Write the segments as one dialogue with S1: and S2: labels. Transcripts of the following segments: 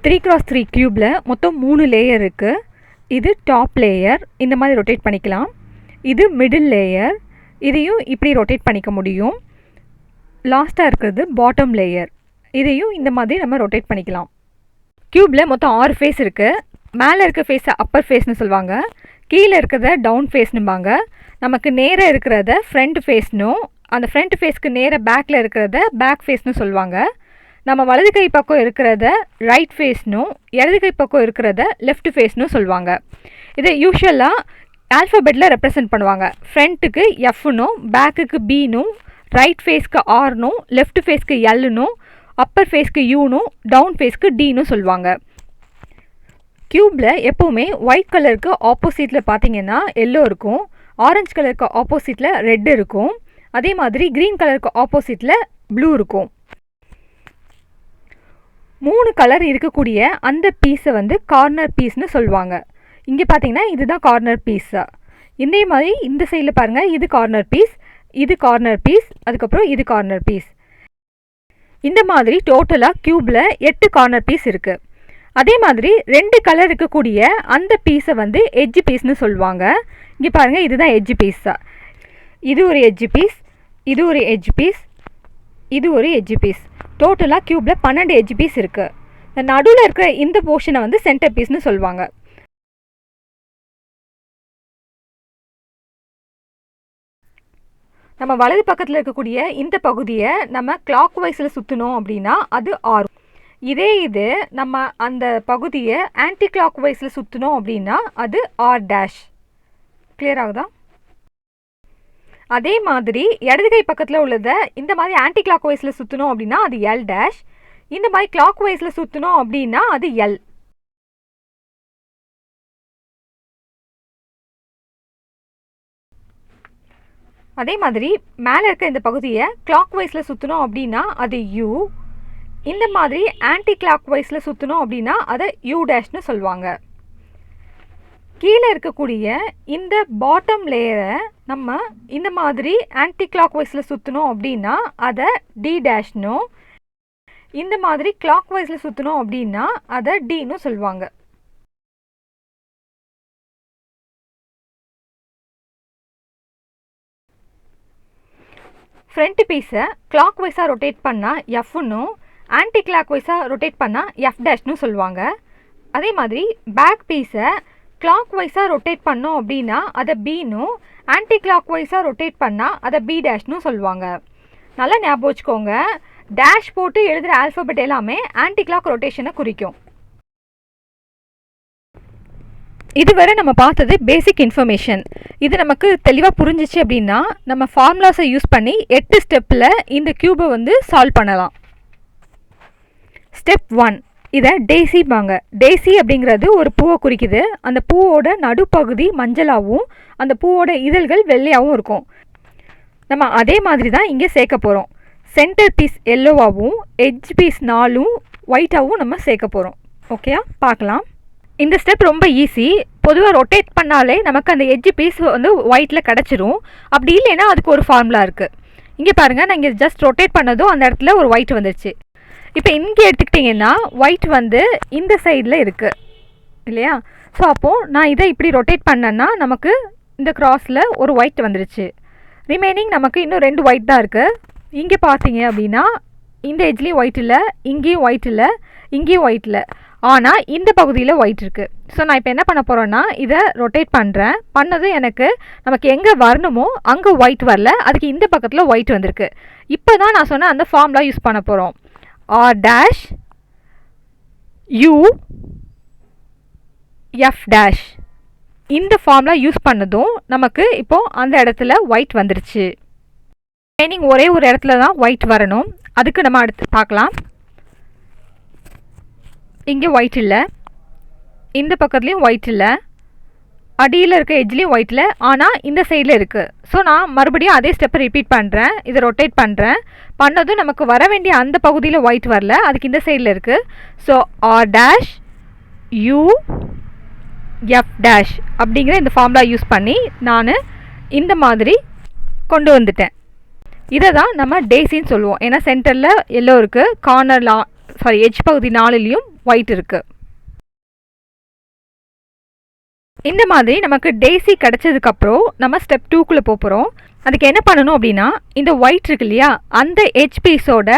S1: 3x3 க்யூப்பில் மொத்தம் 3 layer இருக்குது. இது டாப் லேயர், இந்த மாதிரி ரொட்டேட் பண்ணிக்கலாம். இது மிடில் லேயர், இதையும் இப்படி ரொட்டேட் பண்ணிக்க முடியும். லாஸ்ட்டாக இருக்கிறது பாட்டம் லேயர், இதையும் இந்த மாதிரி நம்ம ரொட்டேட் பண்ணிக்கலாம். க்யூப்பில் மொத்தம் 6 ஃபேஸ் இருக்குது. மேலே இருக்க ஃபேஸை அப்பர் ஃபேஸ்னு சொல்லுவாங்க, கீழே இருக்கிறத டவுன் ஃபேஸ்னுபாங்க. நமக்கு நேராக இருக்கிறத ஃப்ரண்ட் ஃபேஸ்னும், அந்த ஃப்ரண்ட் ஃபேஸ்க்கு நேராக பேக்கில் இருக்கிறத பேக் ஃபேஸ்னு சொல்லுவாங்க. நம்ம வலது கை பக்கம் இருக்கிறத ரைட் ஃபேஸ்னும், இடது கை பக்கம் இருக்கிறத லெஃப்ட் ஃபேஸ்னும் சொல்லுவாங்க. இதை யூஷுவலாக ஆல்ஃபபெட்டில் ரெப்ரசன்ட் பண்ணுவாங்க. ஃப்ரண்ட்டுக்கு எஃப்னும், பேக்குக்கு பினும், ரைட் ஃபேஸ்க்கு ஆர்னும், லெஃப்ட் ஃபேஸ்க்கு எல்னும், அப்பர் ஃபேஸ்க்கு யூனும், டவுன் ஃபேஸ்க்கு டின்னு சொல்லுவாங்க. க்யூப்பில் எப்போவுமே ஒயிட் கலருக்கு ஆப்போசிட்டில் பார்த்தீங்கன்னா எல்லோ இருக்கும், ஆரஞ்சு கலருக்கு ஆப்போசிட்டில் ரெட் இருக்கும், அதே மாதிரி க்ரீன் கலருக்கு ஆப்போசிட்டில் ப்ளூ இருக்கும். 3 கலர் இருக்கக்கூடிய அந்த பீஸை வந்து கார்னர் பீஸ்னு சொல்லுவாங்க. இங்கே பார்த்தீங்கன்னா இதுதான் கார்னர் பீஸா. இதே மாதிரி இந்த சைடில் பாருங்கள், இது கார்னர் பீஸ், இது கார்னர் பீஸ், அதுக்கப்புறம் இது கார்னர் பீஸ். இந்த மாதிரி டோட்டலாக க்யூப்பில் 8 கார்னர் பீஸ் இருக்குது. அதே மாதிரி 2 கலர் இருக்கக்கூடிய அந்த பீஸை வந்து எட்ஜ் பீஸ்னு சொல்லுவாங்க. இங்கே பாருங்கள், இதுதான் எட்ஜ் பீஸா. இது ஒரு எட்ஜ் பீஸ், இது ஒரு எட்ஜ் பீஸ், இது ஒரு எட்ஜ் பீஸ். டோட்டலாக க்யூப்பில் 12 எட்ஜ் பீஸ் இருக்குது. இந்த நடுவில் இருக்கிற இந்த போர்ஷனை வந்து சென்டர் பீஸ்னு சொல்லுவாங்க. நம்ம வலது பக்கத்தில் இருக்கக்கூடிய இந்த பகுதியை நம்ம கிளாக் வைஸில் சுற்றணும் அப்படின்னா அது ஆர். இதே இது நம்ம அந்த பகுதியை ஆன்டி கிளாக் வைஸில் சுற்றணும் அப்படின்னா அது ஆர் டேஷ். கிளியர் ஆகுதா? அதே மாதிரி இடது கை பக்கத்தில் உள்ளதை இந்த மாதிரி ஆன்டி கிளாக் வைஸில் சுற்றணும் அப்படின்னா அது எல் டேஷ். இந்த மாதிரி கிளாக் வைஸில் சுற்றணும் அப்படின்னா அது எல். அதே மாதிரி மேலே இருக்க இந்த பகுதியை கிளாக் வைஸில் சுற்றணும் அப்படின்னா அது யூ. இந்த மாதிரி ஆன்டி கிளாக் வைஸில் சுற்றணும் அப்படின்னா அதை யூ டேஷ்னு சொல்லுவாங்க. கீழே இருக்கக்கூடிய இந்த பாட்டம் லேயரை நம்ம இந்த மாதிரி ஆன்டி கிளாக் வைஸில் சுற்றணும் அப்படின்னா அதை டி டேஷ்னும், இந்த மாதிரி கிளாக் வைஸில் சுற்றணும் அப்படின்னா அதை டின்னு சொல்லுவாங்க. ஃப்ரண்ட் பீஸை கிளாக் வைஸாக ரொட்டேட் பண்ணால் எஃப்னும், ஆன்டி கிளாக் வைஸாக ரொட்டேட் பண்ணால் எஃப் டேஷ்னு சொல்லுவாங்க. அதே மாதிரி பேக் பீஸை கிளாக் வைஸாக ரொட்டேட் பண்ணோம் அப்படின்னா அதை பின்னும், ஆன்டி கிளாக் வைஸாக ரொட்டேட் பண்ணால் அதை பி டேஷ்னு சொல்லுவாங்க. நல்லா ஞாபகம் வச்சுக்கோங்க, டேஷ் போட்டு எழுதுகிற ஆல்ஃபபெட் எல்லாமே ஆன்டி கிளாக் ரொட்டேஷனை குறிக்கும். இதுவரை நம்ம பார்த்தது பேசிக் இன்ஃபர்மேஷன். இது நமக்கு தெளிவாக புரிஞ்சிச்சு அப்படின்னா நம்ம ஃபார்முலாஸை யூஸ் பண்ணி 8 ஸ்டெப்பில் இந்த க்யூபை வந்து சால்வ் பண்ணலாம். ஸ்டெப் 1, இதை டேசிபாங்க. டேசி அப்படிங்கிறது ஒரு பூவை குறிக்குது. அந்த பூவோட நடுப்பகுதி மஞ்சளாகவும் அந்த பூவோட இதழ்கள் வெள்ளையாகவும் இருக்கும். நம்ம அதே மாதிரி தான் இங்கே சேர்க்க போகிறோம். சென்டர் பீஸ் எல்லோவாகவும் எட்ஜ் பீஸ் 4 ஒயிட்டாகவும் நம்ம சேர்க்க போகிறோம். ஓகேயா? பார்க்கலாம். இந்த ஸ்டெப் ரொம்ப ஈஸி. பொதுவாக ரொட்டேட் பண்ணாலே நமக்கு அந்த எட்ஜ் பீஸ் வந்து ஒயிட்டில் கிடச்சிரும். அப்படி இல்லைன்னா அதுக்கு ஒரு ஃபார்முலா இருக்குது. இங்கே பாருங்கள், நான் இங்கே ஜஸ்ட் ரொட்டேட் பண்ணதும் அந்த இடத்துல ஒரு ஒயிட் வந்துருச்சு. இப்போ இங்கே எடுத்துக்கிட்டிங்கன்னா ஒயிட் வந்து இந்த சைடில் இருக்குது இல்லையா? ஸோ அப்போது நான் இதை இப்படி ரொட்டேட் பண்ணேன்னா நமக்கு இந்த கிராஸில் ஒரு ஒயிட் வந்துருச்சு. ரிமைனிங் நமக்கு இன்னும் 2 ஒயிட் தான் இருக்குது. இங்கே பார்த்தீங்க அப்படின்னா இந்த எட்ஜ்லேயும் ஒயிட் இல்லை, இங்கேயும் ஒயிட் இல்லை, இங்கேயும் ஒயிட் இல்லை, ஆனால் இந்த பகுதியில் ஒயிட் இருக்குது. ஸோ நான் இப்போ என்ன பண்ண போகிறேன்னா இதை ரொட்டேட் பண்ணுறேன். பண்ணதும் எனக்கு நமக்கு எங்கே வரணுமோ அங்கே ஒயிட் வரல, அதுக்கு இந்த பக்கத்தில் ஒயிட் வந்திருக்கு. இப்போ தான் நான் சொன்ன அந்த ஃபார்முலா யூஸ் பண்ண போகிறோம். R dash U F dash. இந்த ஃபார்முலா யூஸ் பண்ணதும் நமக்கு இப்போது அந்த இடத்துல ஒயிட் வந்துருச்சு. ரிமைனிங் ஒரே ஒரு இடத்துல தான் ஒயிட் வரணும். அதுக்கு நம்ம அடுத்து பார்க்கலாம். இங்கே ஒயிட் இல்லை, இந்த பக்கத்துலேயும் ஒயிட் இல்லை, அடியில் இருக்க எட்ஜ்லேயும் ஒயிட் இல்லை, ஆனால் இந்த சைடில் இருக்குது. ஸோ நான் மறுபடியும் அதே ஸ்டெப்பை ரிப்பீட் பண்ணுறேன். இதை ரொட்டேட் பண்ணுறேன். பண்ணதும் நமக்கு வர வேண்டிய அந்த பகுதியில் ஒயிட் வரல, அதுக்கு இந்த சைடில் இருக்குது. So R dash U F dash அப்படிங்கிற இந்த ஃபார்முலா யூஸ் பண்ணி நான் இந்த மாதிரி கொண்டு வந்துட்டேன். இதை தான் நம்ம டேசின்னு சொல்லுவோம். ஏன்னா சென்டரில் எல்லோ இருக்குது, கார்னர் எட்ஜ் பகுதி 4லையும் ஒயிட் இருக்குது. இந்த மாதிரி நமக்கு டெய்ஸி கிடச்சதுக்கப்புறம் நம்ம ஸ்டெப் 2க்குள்ளே போகிறோம். அதுக்கு என்ன பண்ணணும் அப்படின்னா, இந்த ஒயிட் இருக்கு இல்லையா, அந்த எட்ஜ் பீஸோட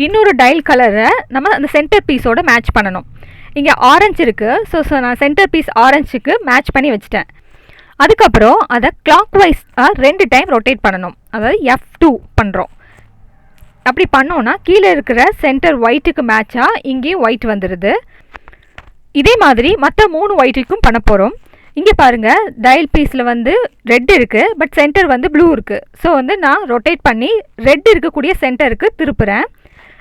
S1: இன்னொரு டைல் கலரை நம்ம அந்த சென்டர் பீஸோட மேட்ச் பண்ணணும். இங்கே ஆரஞ்சு இருக்குது. ஸோ நான் சென்டர் பீஸ் ஆரஞ்சுக்கு மேட்ச் பண்ணி வச்சுட்டேன். அதுக்கப்புறம் அதை கிளாக் வைஸாக 2 டைம் ரொட்டேட் பண்ணணும். அதாவது F2 பண்ணுறோம். அப்படி பண்ணோன்னா கீழே இருக்கிற சென்டர் ஒயிட்டுக்கு மேட்சாக இங்கேயும் ஒயிட் வந்துடுது. இதே மாதிரி மற்ற 3 ஒயிட்டுக்கும் பண்ண போகிறோம். இங்கே பாருங்கள், டயல் பீஸில் வந்து ரெட் இருக்குது, பட் சென்டர் வந்து ப்ளூ இருக்குது. ஸோ வந்து நான் ரொட்டேட் பண்ணி ரெட் இருக்கக்கூடிய சென்டருக்கு திருப்புறேன்.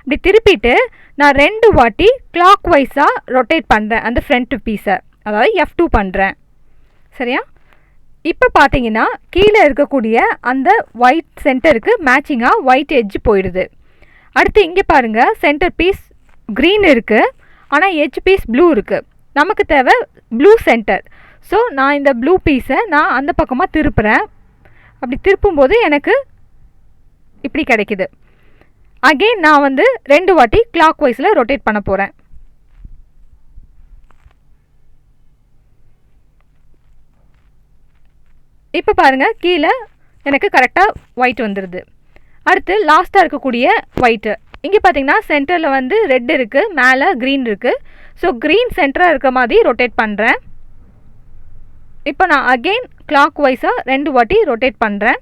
S1: இப்படி திருப்பிட்டு நான் 2 வாட்டி கிளாக் வைஸாக ரொட்டேட் பண்ணுறேன் அந்த ஃப்ரண்ட் பீஸை, அதாவது F2 பண்ணுறேன். சரியா? இப்போ பார்த்தீங்கன்னா கீழே இருக்கக்கூடிய அந்த ஒயிட் சென்டருக்கு மேட்சிங்காக ஒயிட் எட்ஜ் போயிடுது. அடுத்து இங்கே பாருங்கள், சென்டர் பீஸ் க்ரீன் இருக்குது, ஆனால் எட்ஜ் பீஸ் ப்ளூ இருக்குது. நமக்கு தேவை ப்ளூ சென்டர். ஸோ நான் இந்த ப்ளூ பீஸை நான் அந்த பக்கமாக திருப்புறேன். அப்படி திருப்பும்போது எனக்கு இப்படி கிடைக்குது. அகெயின் நான் வந்து 2 வாட்டி கிளாக் வைஸில் ரொட்டேட் பண்ண போகிறேன். இப்போ பாருங்கள், கீழே எனக்கு கரெக்டாக ஒயிட் வந்துடுது. அடுத்து லாஸ்ட்டாக இருக்கக்கூடிய ஒயிட்டு. இங்கே பார்த்தீங்கன்னா சென்டரில் வந்து ரெட் இருக்குது, மேலே க்ரீன் இருக்குது. ஸோ க்ரீன் சென்டராக இருக்க மாதிரி ரொட்டேட் பண்ணுறேன். இப்போ நான் அகெயின் கிளாக் வைஸாக 2 வாட்டி ரொட்டேட் பண்ணுறேன்.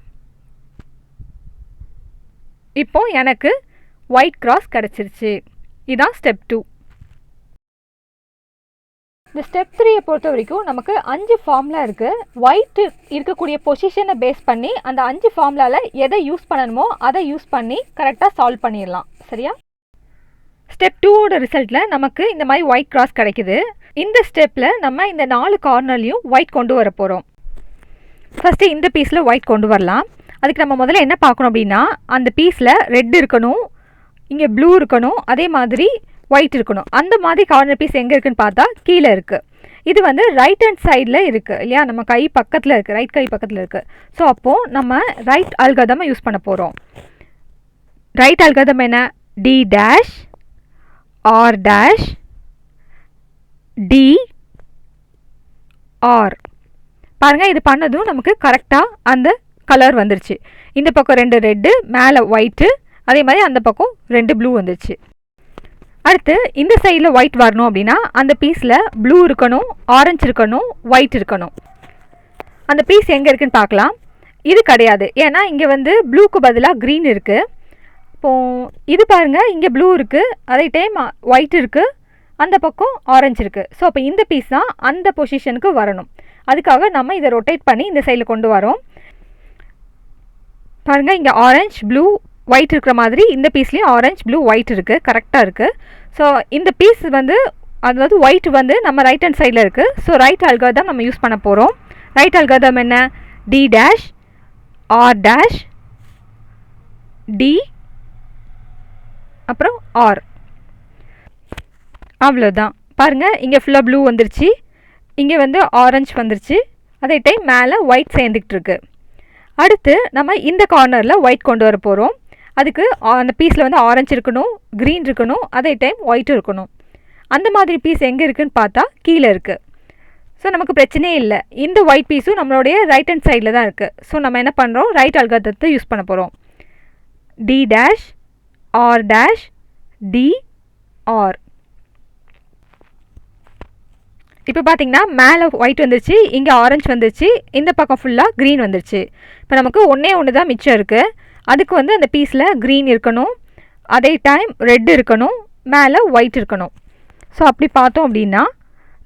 S1: இப்போது எனக்கு ஒயிட் கிராஸ் கிடச்சிருச்சு. இதுதான் ஸ்டெப் 2. இந்த ஸ்டெப் 3 பொறுத்த வரைக்கும் நமக்கு 5 ஃபார்முலா இருக்குது. ஒயிட் இருக்கக்கூடிய பொசிஷனை பேஸ் பண்ணி அந்த 5 ஃபார்முலாவில் எதை யூஸ் பண்ணணுமோ அதை யூஸ் பண்ணி கரெக்டாக சால்வ் பண்ணிடலாம். சரியா? ஸ்டெப் 2ஓட ரிசல்ட்டில் நமக்கு இந்த மாதிரி ஒயிட் கிராஸ் கிடைக்குது. இந்த ஸ்டெப்பில் நம்ம இந்த 4 கார்னர்லையும் ஒயிட் கொண்டு வர போகிறோம். ஃபஸ்ட்டு இந்த பீஸில் ஒயிட் கொண்டு வரலாம். அதுக்கு நம்ம முதல்ல என்ன பார்க்கணும் அப்படின்னா, அந்த பீஸில் ரெட் இருக்கணும், இங்கே ப்ளூ இருக்கணும், அதே மாதிரி ஒயிட் இருக்கணும். அந்த மாதிரி கார்னர் பீஸ் எங்கே இருக்குதுன்னு பார்த்தா கீழே இருக்குது. இது வந்து ரைட் ஹேண்ட் சைடில் இருக்குது இல்லையா, நம்ம கை பக்கத்தில் இருக்குது, ரைட் கை பக்கத்தில் இருக்குது. ஸோ அப்போது நம்ம ரைட் அல்காரிதமை யூஸ் பண்ண போகிறோம். ரைட் அல்காரிதம் என்ன? D dash R dash D R. பாருங்கள், இது பண்ணதும் நமக்கு கரெக்டாக அந்த கலர் வந்துருச்சு. இந்த பக்கம் 2 ரெட்டு, மேலே ஒயிட்டு, அதே மாதிரி அந்த பக்கம் 2 ப்ளூ வந்துருச்சு. அடுத்து இந்த சைடில் ஒயிட் வரணும் அப்படின்னா அந்த பீஸில் ப்ளூ இருக்கணும், ஆரஞ்சு இருக்கணும், ஒயிட் இருக்கணும். அந்த பீஸ் எங்கே இருக்குதுன்னு பார்க்கலாம். இது கிடையாது, ஏன்னா இங்கே வந்து ப்ளூக்கு பதிலாக க்ரீன் இருக்குது. இப்போது இது பாருங்கள், இங்கே ப்ளூ இருக்குது, அதே டைம் ஒயிட் இருக்குது, அந்த பக்கம் ஆரஞ்சு இருக்குது. ஸோ அப்போ இந்த பீஸ் தான் அந்த பொசிஷனுக்கு வரணும். அதுக்காக நம்ம இதை ரொட்டேட் பண்ணி இந்த சைடில் கொண்டு வரோம். பாருங்கள், இங்கே ஆரஞ்ச் ப்ளூ ஒயிட் இருக்கிற மாதிரி இந்த பீஸ்லேயும் ஆரஞ்ச் ப்ளூ ஒயிட் இருக்குது, கரெக்டாக இருக்குது. ஸோ இந்த பீஸ் வந்து, அதாவது ஒயிட் வந்து நம்ம ரைட் ஹேண்ட் சைடில் இருக்குது. ஸோ ரைட் அல்காரிதம் நம்ம யூஸ் பண்ண போகிறோம். ரைட் அல்காரிதம் என்ன? D dash R dash D அப்புறம் R. அவ்வளோதான். பாருங்கள், இங்கே ஃபுல்லாக ப்ளூ வந்துருச்சு, இங்கே வந்து ஆரஞ்சு வந்துருச்சு, அதே டைம் மேலே ஒயிட் சேர்ந்துக்கிட்டு இருக்கு. அடுத்து நம்ம இந்த கார்னரில் ஒயிட் கொண்டு வர போகிறோம். அதுக்கு அந்த பீஸில் வந்து ஆரஞ்சு இருக்கணும், க்ரீன் இருக்கணும், அதே டைம் ஒயிட்டும் இருக்கணும். அந்த மாதிரி பீஸ் எங்கே இருக்குதுன்னு பார்த்தா கீழே இருக்குது. ஸோ நமக்கு பிரச்சனையே இல்லை. இந்த ஒயிட் பீஸும் நம்மளுடைய ரைட் ஹேண்ட் சைடில் தான் இருக்குது. ஸோ நம்ம என்ன பண்ணுறோம்? ரைட் அல்காரிதத்தை யூஸ் பண்ண போகிறோம். D dash R dash D R. இப்போ பார்த்தீங்கன்னா மேலே ஒயிட் வந்துருச்சு, இங்கே ஆரஞ்சு வந்துருச்சு, இந்த பக்கம் ஃபுல்லாக க்ரீன் வந்துருச்சு. இப்போ நமக்கு ஒன்று தான் மிச்சம் இருக்குது. அதுக்கு வந்து அந்த பீஸில் க்ரீன் இருக்கணும், அதே டைம் ரெட் இருக்கணும், மேலே ஒயிட் இருக்கணும். ஸோ அப்படி பார்த்தோம் அப்படின்னா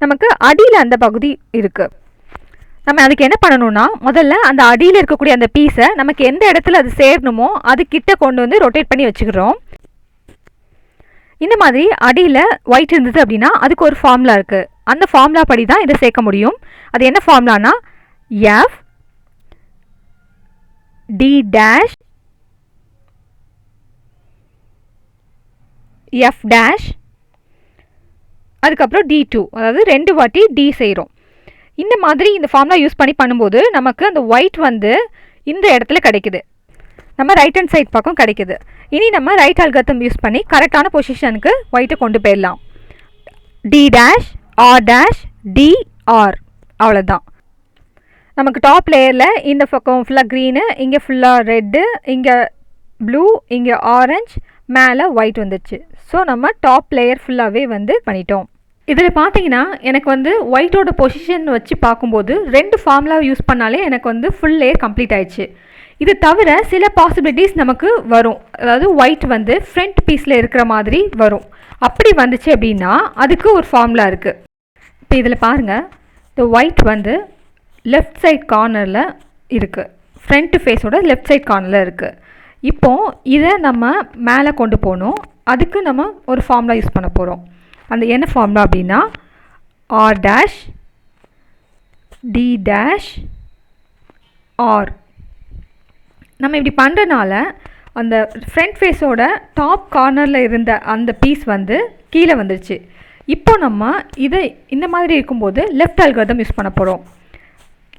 S1: நமக்கு அடியில் அந்த பகுதி இருக்குது. நம்ம அதுக்கு என்ன பண்ணணும்னா, முதல்ல அந்த அடியில் இருக்கக்கூடிய அந்த பீஸை நமக்கு எந்த இடத்துல அது சேரணுமோ அது கிட்ட கொண்டு வந்து ரொட்டேட் பண்ணி வச்சுக்கிறோம். இந்த மாதிரி அடியில் ஒயிட் இருந்தது அப்படின்னா அதுக்கு ஒரு ஃபார்முலா இருக்குது. அந்த ஃபார்முலா படி தான் இதை சேர்க்க முடியும். அது என்ன ஃபார்முலானா, F D dash F dash அதுக்கப்புறம் D2, அதாவது 2 வாட்டி D செய்கிறோம். இந்த மாதிரி இந்த ஃபார்முலா யூஸ் பண்ணி பண்ணும்போது நமக்கு அந்த ஒயிட் வந்து இந்த இடத்துல கிடைக்குது, நம்ம ரைட் ஹேண்ட் சைட் பக்கம் கிடைக்குது. இனி நம்ம ரைட் அல்காரிதம் யூஸ் பண்ணி கரெக்டான பொசிஷனுக்கு ஒயிட்டை கொண்டு போயிடலாம். D dash R dash D R அவ்வளோதான். நமக்கு டாப் லேயரில் இந்த பக்கம் ஃபுல்லாக க்ரீனு, இங்கே ஃபுல்லாக ரெட்டு, இங்கே ப்ளூ, இங்கே ஆரஞ்ச், மேலே ஒயிட் வந்துடுச்சு. ஸோ நம்ம டாப் லேயர் ஃபுல்லாகவே வந்து பண்ணிட்டோம். இதில் பார்த்தீங்கன்னா எனக்கு வந்து ஒயிட்டோட பொசிஷன் வச்சு பார்க்கும்போது 2 ஃபார்முலா யூஸ் பண்ணாலே எனக்கு வந்து ஃபுல் லேயர் கம்ப்ளீட் ஆயிடுச்சு. இது தவிர சில பாசிபிலிட்டிஸ் நமக்கு வரும். அதாவது ஒயிட் வந்து ஃப்ரண்ட் பீஸில் இருக்கிற மாதிரி வரும். அப்படி வந்துச்சு அப்படின்னா அதுக்கு ஒரு ஃபார்முலா இருக்குது. இப்போ இதில் பாருங்கள், இந்த ஒயிட் வந்து லெஃப்ட் சைட் கார்னரில் இருக்குது, ஃப்ரண்ட் ஃபேஸோட லெஃப்ட் சைட் கார்னரில் இருக்குது. இப்போது இதை நம்ம மேலே கொண்டு போகணும். அதுக்கு நம்ம ஒரு ஃபார்முலா யூஸ் பண்ண போகிறோம். அந்த என்ன ஃபார்முலா அப்படின்னா R dash D dash R. நம்ம இப்படி பண்ணுறனால அந்த ஃப்ரண்ட் ஃபேஸோட டாப் கார்னரில் இருந்த அந்த பீஸ் வந்து கீழே வந்துடுச்சு. இப்போ நம்ம இதை இந்த மாதிரி இருக்கும்போது லெஃப்ட் அல்காரிதம் யூஸ் பண்ண போகிறோம்.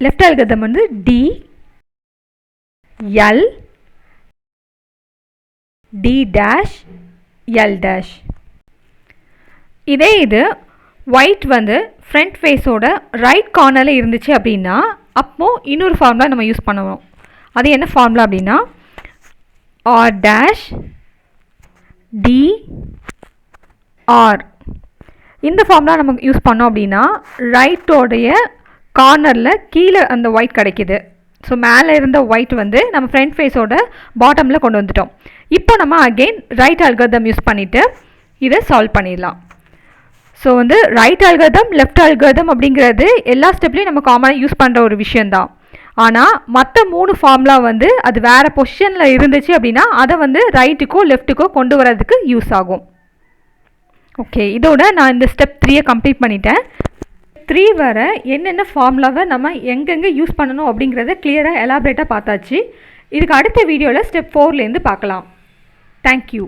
S1: லெஃப்ட் அல்காரிதம் வந்து D L D dash L dash. இதே இது ஒயிட் வந்து ஃப்ரண்ட் ஃபேஸோட ரைட் கார்னரில் இருந்துச்சு அப்படின்னா அப்போது இன்னொரு ஃபார்முலா நம்ம யூஸ் பண்ணுவோம். அது என்ன ஃபார்முலா அப்படின்னா ஆர் டேஷ் டி ஆர். இந்த ஃபார்முலா நம்ம யூஸ் பண்ணோம் அப்படின்னா ரைட்டோடைய கார்னரில் கீழே அந்த ஒயிட் கிடைக்கிது. ஸோ மேலே இருந்த ஒயிட் வந்து நம்ம ஃப்ரண்ட் ஃபேஸோட பாட்டமில் கொண்டு வந்துட்டோம். இப்போ நம்ம அகெயின் ரைட் அல்காரிதம் யூஸ் பண்ணிவிட்டு இதை சால்வ் பண்ணிடலாம். ஸோ வந்து ரைட் அல்காரிதம் லெஃப்ட் அல்காரிதம் அப்படிங்கிறது எல்லா ஸ்டெப்லேயும் நம்ம காமனாக யூஸ் பண்ணுற ஒரு விஷயந்தான். ஆனால் மற்ற 3 ஃபார்முலா வந்து அது வேறு பொசிஷனில் இருந்துச்சு அப்படின்னா அதை வந்து ரைட்டுக்கோ லெஃப்ட்டுக்கோ கொண்டு வரதுக்கு யூஸ் ஆகும். ஓகே, இதோட நான் இந்த ஸ்டெப் 3 கம்ப்ளீட் பண்ணிட்டேன். 3 வர என்னென்ன ஃபார்முலாவை நம்ம எங்கெங்கே யூஸ் பண்ணணும் அப்படிங்கிறத கிளியராக எலாபரேட்டாக பார்த்தாச்சு. இதுக்கு அடுத்த வீடியோவில் ஸ்டெப் 4லேருந்து பார்க்கலாம். தேங்க்யூ.